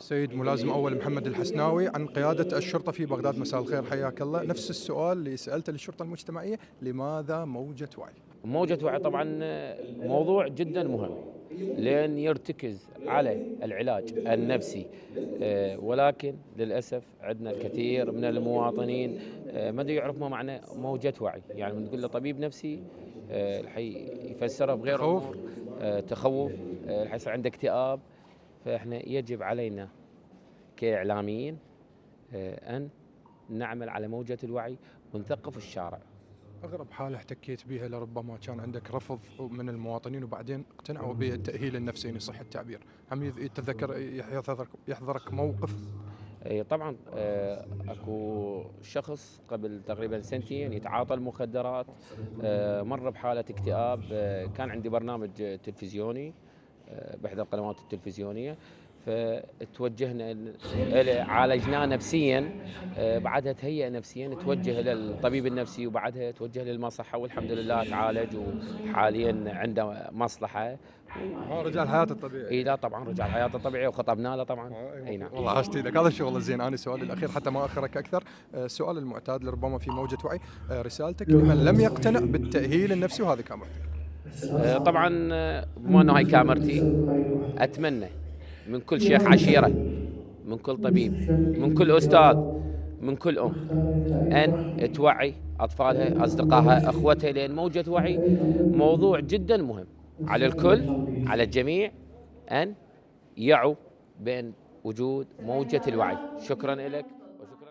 السيد ملازم أول محمد الحسناوي عن قيادة الشرطة في بغداد، مساء الخير، حياك الله. نفس السؤال اللي سألته للشرطة المجتمعية، لماذا موجة وعي؟ موجة وعي طبعا موضوع جدا مهم، لأن يرتكز على العلاج النفسي. ولكن للأسف عندنا الكثير من المواطنين ما يعرف ما معنى موجة وعي. يعني من تقول له طبيب نفسي الحي يفسرها بغير تخوف. أمور. تخوف. الحي يصير عنده اكتئاب. فإحنا يجب علينا كإعلاميين أن نعمل على موجة الوعي ونثقف الشارع. أغرب حالة احتكيت بها لربما كان عندك رفض من المواطنين وبعدين اقتنعوا بالتأهيل النفسي إن صح التعبير، هم يتذكر يحضرك موقف؟ طبعا اكو شخص قبل تقريبا سنتين يتعاطى المخدرات، مر بحالة اكتئاب. كان عندي برنامج تلفزيوني باحدى القنوات التلفزيونية، فتوجهنا عالجناه نفسيا. بعدها تهيأ نفسيا، توجه الى الطبيب النفسي وبعدها توجه للمصحة، والحمد لله تعالج وحاليا عنده مصلحة. رجع حياته الطبيعي. اي لا طبعا رجع حياته الطبيعية وخطبنا له طبعا. اي نعم. والله عاشتي لك، هذا الشغل الزين. انا سؤالي الاخير حتى ما اخرك اكثر، السؤال المعتاد لربما في موجة وعي، رسالتك لمن لم يقتنع بالتأهيل النفسي، وهذه كاميرتك. طبعا بما انه هاي كاميرتي، اتمنى من كل شيخ عشيرة، من كل طبيب، من كل أستاذ، من كل أم، أن توعي أطفالها، أصدقائها، أخوتها، لأن موجة وعي موضوع جدا مهم على الكل، على الجميع أن يعوا بأن وجود موجة الوعي. شكرا لك وشكرا.